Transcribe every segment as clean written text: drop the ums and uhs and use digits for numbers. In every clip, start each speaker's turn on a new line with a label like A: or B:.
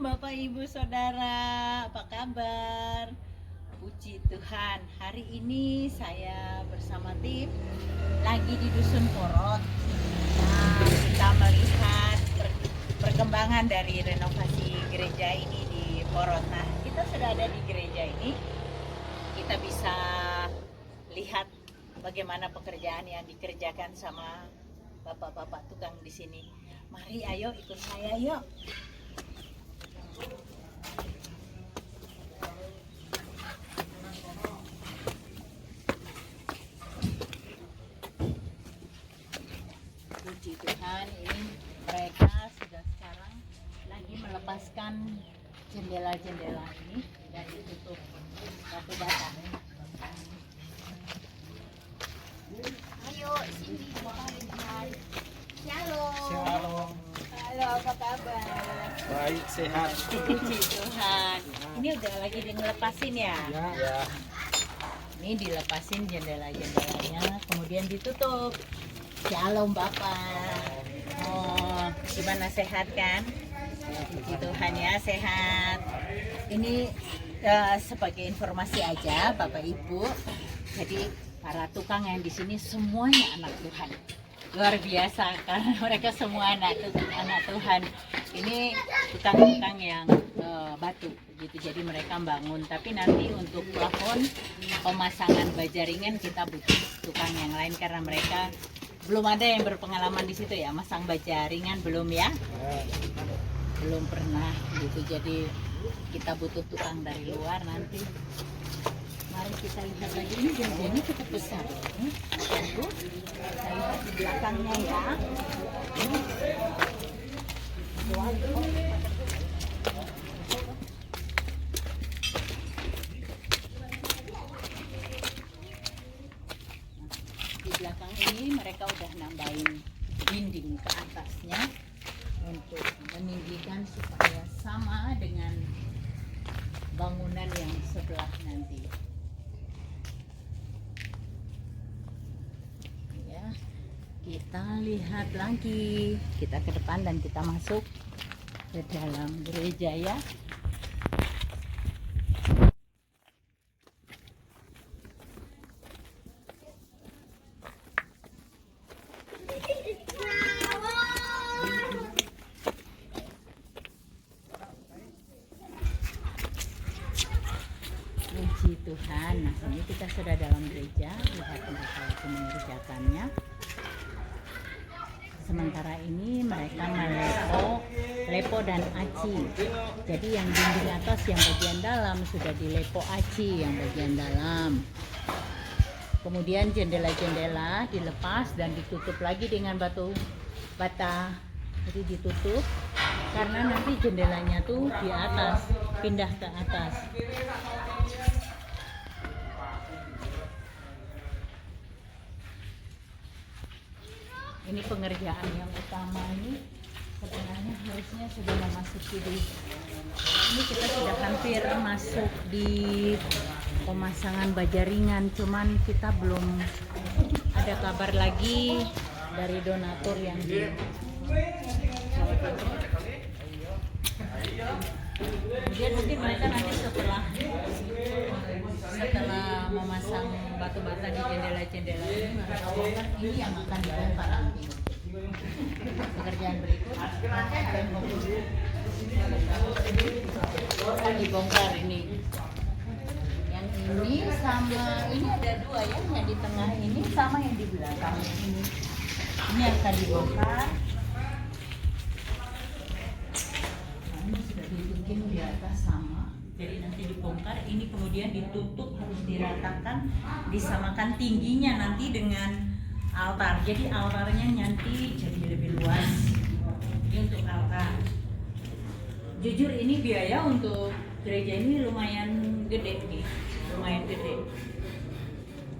A: Bapak Ibu Saudara, apa kabar? Puji Tuhan, hari ini saya bersama tim lagi di Dusun Porot. Nah, kita melihat perkembangan dari renovasi gereja ini di Porot. Nah, kita sudah ada di gereja ini. Kita bisa lihat bagaimana pekerjaan yang dikerjakan sama bapak-bapak tukang di sini. Mari ayo ikut saya yuk. Puji Tuhan, ini mereka sudah sekarang lagi melepaskan jendela-jendela ini dan ditutup batu bata. Ayo sini Tuhan. Shalom. Halo, apa kabar?
B: Baik, sehat.
A: Puji Tuhan. Ini udah lagi dilepasin ya?
B: Ya.
A: Ini dilepasin jendela-jendelanya, kemudian ditutup. Shalom Bapak. Oh, gimana, sehat kan? Puji Tuhan ya, sehat. Ini sebagai informasi aja Bapak Ibu. Jadi para tukang yang di sini semuanya anak Tuhan. Luar biasa karena mereka semua anak Tuhan. Ini tukang-tukang yang batu gitu. Jadi mereka bangun, tapi nanti untuk plafon pemasangan baja ringan kita butuh tukang yang lain karena mereka belum ada yang berpengalaman di situ ya, masang baja ringan belum ya? Belum pernah gitu. Jadi kita butuh tukang dari luar nanti. Mari kita lihat lagi, ini gerejanya cukup besar. Tunggu, kita lihat di belakangnya ya. Di belakang ini mereka udah nambahin dinding ke atasnya untuk meninggikan supaya sama dengan bangunan yang sebelah nanti. Ya, kita lihat lagi, kita ke depan dan kita masuk ke dalam gereja ya. Puji Tuhan. Nah, ini kita sudah dalam gereja, lihat mereka lagi mengerjakannya. Sementara ini mereka lepo dan aci. Jadi yang dinding atas yang bagian dalam sudah dilepo aci yang bagian dalam. Kemudian jendela-jendela dilepas dan ditutup lagi dengan batu bata. Jadi ditutup karena nanti jendelanya tuh di atas, pindah ke atas. Ini pengerjaan yang utama ini sebenarnya harusnya sudah memasuki ini kita sudah hampir masuk di pemasangan baja ringan, cuman kita belum ada kabar lagi dari donatur yang di kemudian mungkin mereka nanti setelah memasang batu bata di jendela-jendela ini, mereka bongkar ini yang akan dibongkar nanti. Pekerjaan berikut akan dibongkar ini. Yang ini sama ini ada dua ya, yang di tengah ini sama yang di belakang ini. Ini akan dibongkar. Nah, ini sudah dibikin di atas sama. Jadi nanti dibongkar, ini kemudian ditutup, harus diratakan, disamakan tingginya nanti dengan altar. Jadi altarnya nanti jadi lebih luas. Ini untuk altar. Jujur ini biaya untuk gereja ini lumayan gede nih, lumayan gede.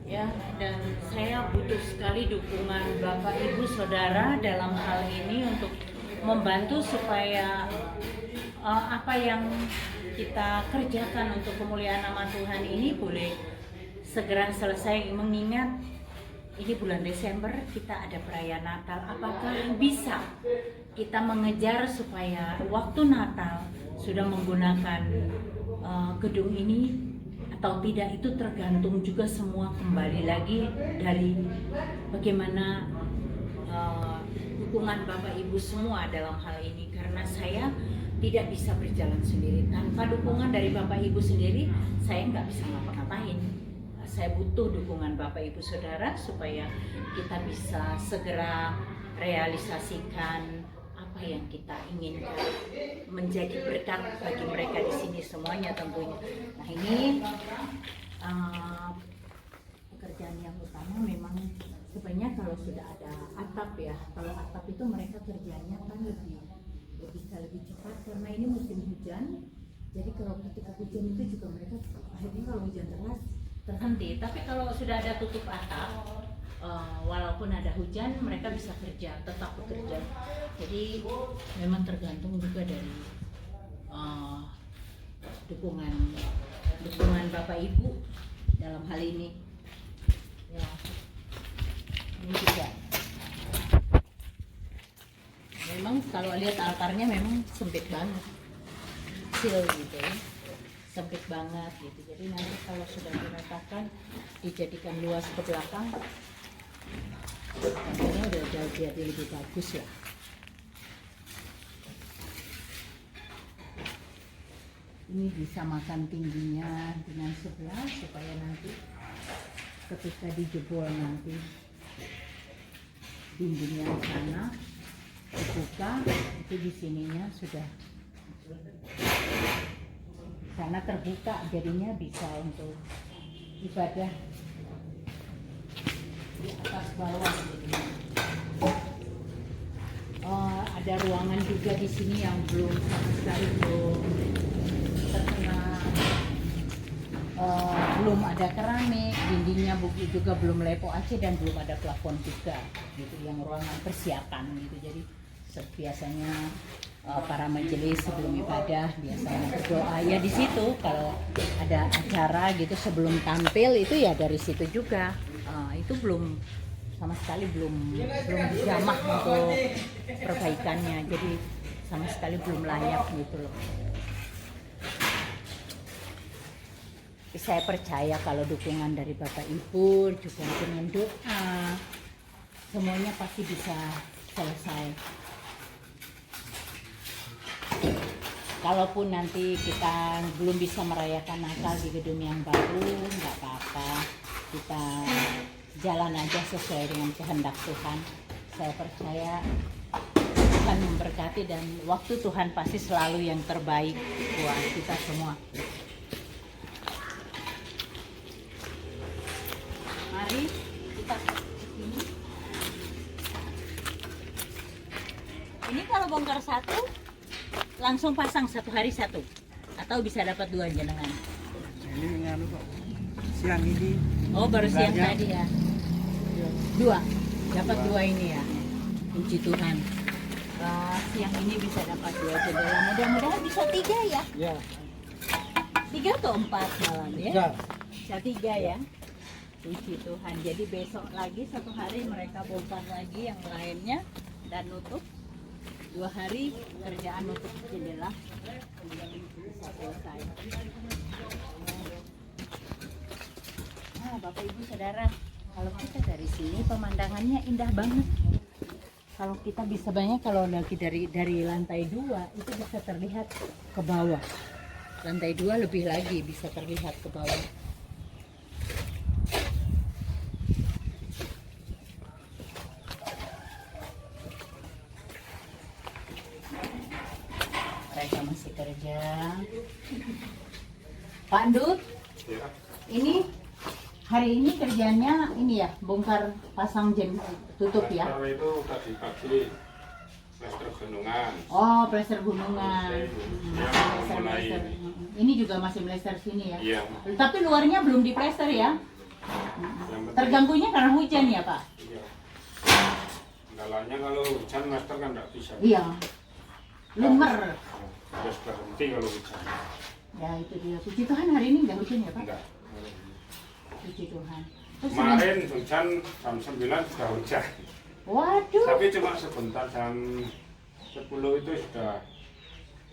A: Ya, dan saya butuh sekali dukungan Bapak Ibu Saudara dalam hal ini untuk membantu supaya apa yang kita kerjakan untuk kemuliaan nama Tuhan ini boleh segera selesai, mengingat ini bulan Desember kita ada perayaan Natal. Apakah bisa kita mengejar supaya waktu Natal sudah menggunakan gedung ini atau tidak itu tergantung juga semua kembali lagi dari bagaimana dukungan Bapak Ibu semua dalam hal ini, karena saya tidak bisa berjalan sendiri. Tanpa dukungan dari Bapak Ibu sendiri, saya nggak bisa ngapa-ngapain. Saya butuh dukungan Bapak Ibu Saudara supaya kita bisa segera realisasikan apa yang kita inginkan, menjadi berkat bagi mereka di sini semuanya tentunya. Nah ini pekerjaan yang utama memang sebenarnya kalau sudah ada atap ya, kalau atap itu mereka kerjanya kan bisa lebih cepat karena ini musim hujan. Jadi kalau ketika hujan itu juga mereka akhirnya kalau hujan deras terhenti. Tapi kalau sudah ada tutup atap, walaupun ada hujan mereka bisa kerja, tetap bekerja. Jadi memang tergantung juga dari dukungan Bapak Ibu dalam hal ini. Ya, ini juga. Memang kalau lihat altarnya memang sempit banget, kecil gitu ya, sempit banget gitu. Jadi nanti kalau sudah diratakan, dijadikan luas ke belakang, tentunya udah jadi lebih bagus ya. Ini disamakan tingginya dengan sebelah supaya nanti ketika dijebol nanti dindingnya sana dibuka, itu di sininya sudah sana terbuka, jadinya bisa untuk ibadah di atas bawah jadinya. Ada ruangan juga di sini yang belum sama sekali terkena belum ada keramik, dindingnya juga belum lepo aja dan belum ada plafon juga gitu, yang ruangan persiapan gitu. Jadi biasanya para majelis sebelum ibadah biasanya berdoa ya di situ, kalau ada acara gitu sebelum tampil itu ya dari situ juga. Itu belum sama sekali belum dijamah untuk perbaikannya, jadi sama sekali belum layak gitu loh. Saya percaya kalau dukungan dari Bapak Ibu juga dengan doa semuanya pasti bisa selesai. Kalaupun nanti kita belum bisa merayakan Natal di gedung yang baru, nggak apa-apa, kita jalan aja sesuai dengan kehendak Tuhan. Saya percaya Tuhan memberkati dan waktu Tuhan pasti selalu yang terbaik buat kita semua. Mari kita ini. Ini kalau bongkar satu langsung pasang satu hari satu, atau bisa dapat dua jenengan.
B: Ini nganu kok. Siang ini.
A: Oh baru siang
B: banyak.
A: tadi ya. Dua, dapat dua ini ya. Puji Tuhan. Siang ini bisa dapat dua jendela. Mudah-mudahan bisa tiga ya.
B: Ya.
A: Tiga atau empat malam ya.
B: Tiga.
A: Bisa tiga ya. Puji Tuhan. Jadi besok lagi satu hari mereka bongkar lagi yang lainnya dan nutup. 2 hari kerjaan untuk jendela bisa selesai. Nah, Bapak Ibu Saudara, kalau kita dari sini pemandangannya indah banget. Kalau kita bisa banyak, kalau lagi dari lantai 2 itu bisa terlihat ke bawah. Lantai 2 lebih lagi bisa terlihat ke bawah. Mereka masih kerja. Pak Andut,
C: Ya,
A: ini hari ini kerjanya ini ya, bongkar pasang tutup ya.
C: plaster itu tadi pagi plaster gunungan.
A: Oh, plaster gunungan.
C: Yang mulai
A: Ini juga masih plaster sini ya.
C: Iya.
A: Tapi luarnya belum di plaster ya.
C: Yang penting
A: Terganggunya karena hujan ya, Pak?
C: iya. Kendalanya kalau hujan plaster kan nggak bisa.
A: Iya. Lumer.
C: Harus berhenti kalau hujan.
A: Ya itu dia. Puji Tuhan hari ini nggak hujan ya, Pak?
C: Enggak.
A: Puji Tuhan. Terus
C: Kemarin hujan jam 9 sudah hujan.
A: waduh.
C: Tapi cuma sebentar jam 10 itu sudah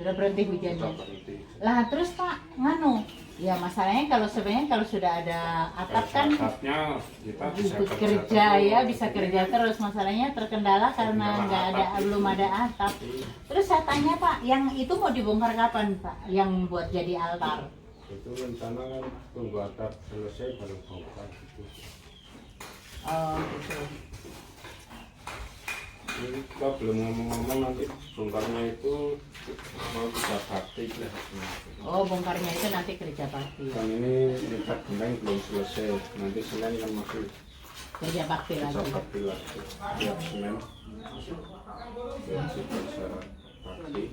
A: Sudah berhenti hujannya.
C: Sudah berhenti.
A: Lah terus Pak, nganu, ya masalahnya kalau sebenarnya kalau sudah ada atap kan
C: Atapnya kita bisa
A: ikut kerja
C: terus.
A: ya, bisa kerja terus. Masalahnya terkendala karena nggak ada, belum ada atap. Terus saya tanya Pak, yang itu mau dibongkar kapan Pak? Yang buat jadi altar?
C: Itu rencana kan tunggu atap selesai baru bongkar gitu.
A: Oh gitu.
C: Ini kita belum ngomong-ngomong, nanti bongkarnya itu mau kita bakti lah.
A: Oh bongkarnya itu nanti kerja bakti.
C: Kan ini nyetak genteng belum selesai, nanti Senin kan masih
A: Kerja bakti
C: bisa
A: lagi.
C: bakti lagi. Tiap Senin besok bisa bakti,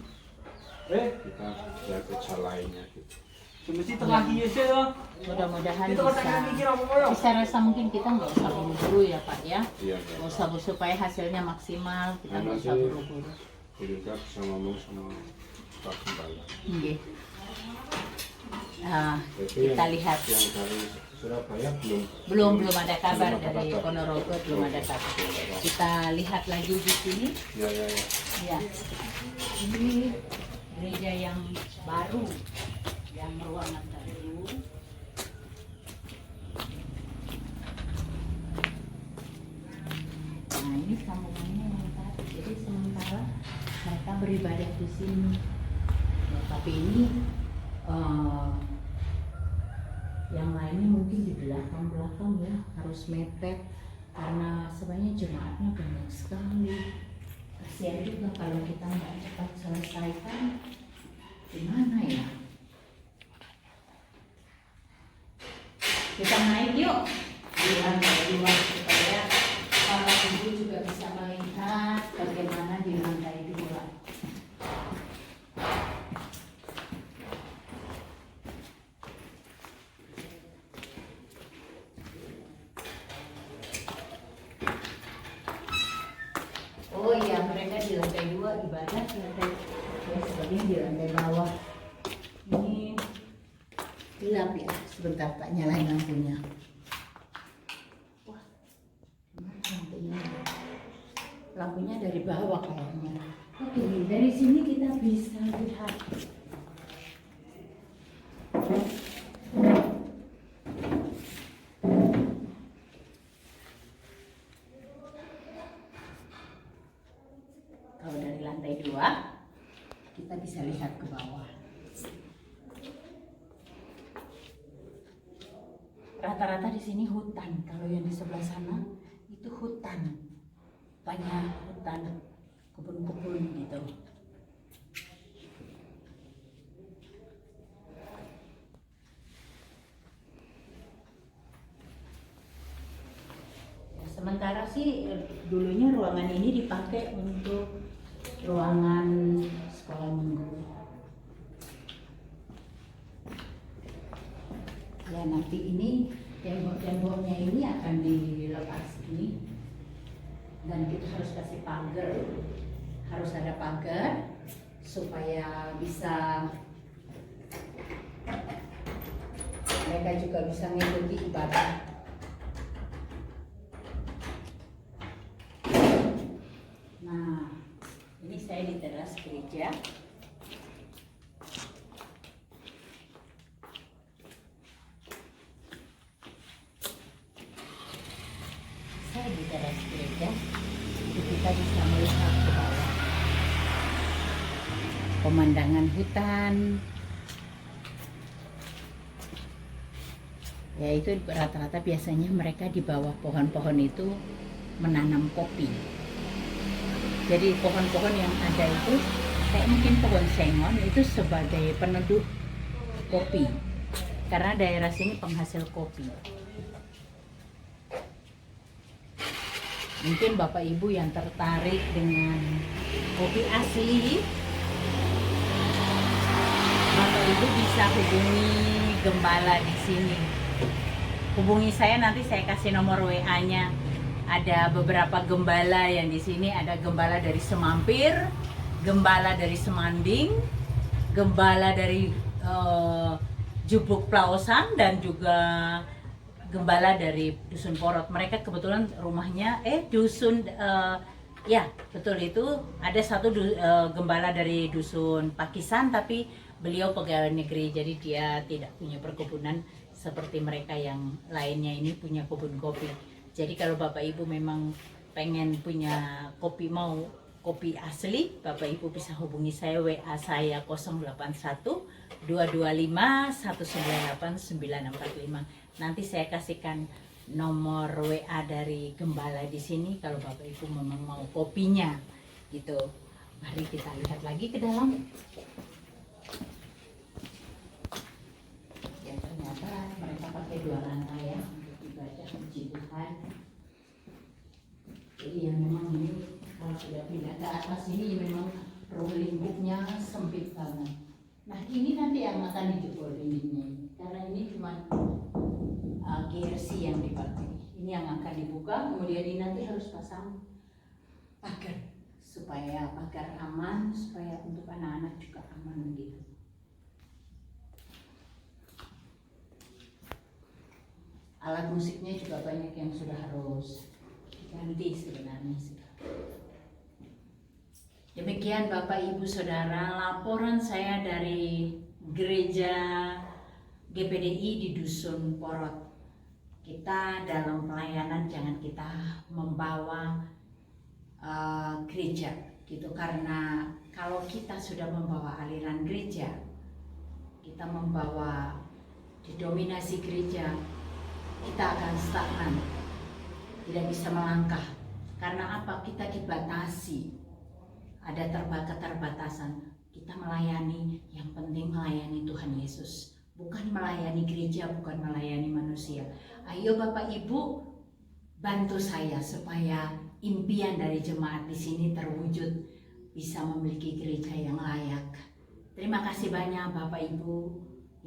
C: kita ya kerja lainnya gitu.
B: Semesti tengah dia sih loh.
A: Mudah-mudahan
B: Itu katanya mikir apa ya?
A: bisa rasa mungkin kita nggak usah buru-buru ya Pak ya.
C: Iya,
A: Nggak usah supaya hasilnya maksimal, kita nggak usah buru-buru.
C: juga bisa ngomong sama Pak Gembala.
A: Oke. Nah,
C: Jadi
A: kita
C: yang-
A: lihat.
C: yang dari Surabaya
A: Belum ada kabar
C: belum ada
A: dari
C: kabar.
A: Ponorogo, belum ada kabar. Kita lihat lagi di sini.
C: Ya.
A: Ya, ini gereja yang baru, yang ruangan baru. Nah ini sambungannya yang tadi. Jadi sementara mereka beribadah di sini. Ya, tapi ini yang lainnya mungkin di belakang ya harus mepet karena sebenarnya jemaatnya banyak sekali. Kasihan juga kalau kita nggak cepat selesaikan, gimana ya? Kita naik yuk di lantai 2 supaya para ibu juga bisa melihat bagaimana di lantai 2. Oh iya, mereka di lantai 2 ibadah, lantai ya sebagian di lantai bawah. Ini gelap ya, sebentar tak nyalain lampunya. Wah, gimana lampunya? Lampunya dari bawah kayaknya. Oke, dari sini kita bisa lihat. Kalau dari lantai 2 kita bisa lihat ke bawah. Rata-rata di sini hutan. Kalau yang di sebelah sana itu hutan, banyak hutan, kebun-kebun gitu. Ya, sementara sih dulunya ruangan ini dipakai untuk ruangan sekolah minggu. Ya nanti ini tembok-temboknya ini akan dilepas ini dan kita harus kasih pagar, harus ada pagar supaya bisa mereka juga bisa mengikuti ibadah. Nah ini saya di teras gereja. Saya di teras gereja, jadi kita bisa melihat ke bawah pemandangan hutan. Ya itu rata-rata biasanya mereka di bawah pohon-pohon itu menanam kopi. Jadi pohon-pohon yang ada itu kayak mungkin pohon sengon itu sebagai peneduh kopi. Karena daerah sini penghasil kopi. Mungkin Bapak Ibu yang tertarik dengan kopi asli, Bapak Ibu bisa hubungi gembala di sini. Hubungi saya, nanti saya kasih nomor WA-nya. Ada beberapa gembala yang di sini, ada gembala dari Semampir, gembala dari Semanding, gembala dari Jubuk Plausan, dan juga gembala dari Dusun Porot. Mereka kebetulan rumahnya dusun Ya, betul itu. Ada satu gembala dari dusun Pakistan, tapi beliau pegawai negeri, jadi dia tidak punya perkebunan seperti mereka yang lainnya ini punya kebun kopi. Jadi kalau Bapak Ibu memang pengen punya kopi, mau kopi asli, Bapak Ibu bisa hubungi saya, WA saya 081 225 198 945. Nanti saya kasihkan nomor WA dari gembala di sini kalau Bapak Ibu memang mau kopinya gitu. Mari kita lihat lagi ke dalam. Ya, ternyata mereka pakai 2 lantai ya untuk ibadah puji Tuhan. Jadi yang memang ini kalau sudah pindah ke atas ini memang rolling booknya sempit banget. Nah ini nanti yang akan dijebol dindingnya ini, karena ini cuma GRC yang dipakai. Ini yang akan dibuka, kemudian ini nanti harus pasang pagar supaya pagar aman, supaya untuk anak-anak juga aman gitu. Alat musiknya juga banyak yang sudah harus diganti sebenarnya sih. Demikian Bapak Ibu Saudara, laporan saya dari gereja GPDI di Dusun Porot. Kita dalam pelayanan jangan kita membawa gereja gitu, karena kalau kita sudah membawa aliran gereja, kita membawa didominasi gereja, kita akan stagnan, tidak bisa melangkah. Karena apa? Kita dibatasi, ada keterbatasan. Kita melayani, yang penting melayani Tuhan Yesus, bukan melayani gereja, bukan melayani manusia. Ayo Bapak Ibu, bantu saya supaya impian dari jemaat di sini terwujud, bisa memiliki gereja yang layak. Terima kasih banyak Bapak Ibu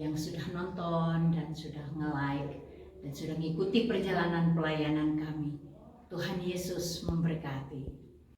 A: yang sudah nonton dan sudah nge-like dan sudah mengikuti perjalanan pelayanan kami. Tuhan Yesus memberkati.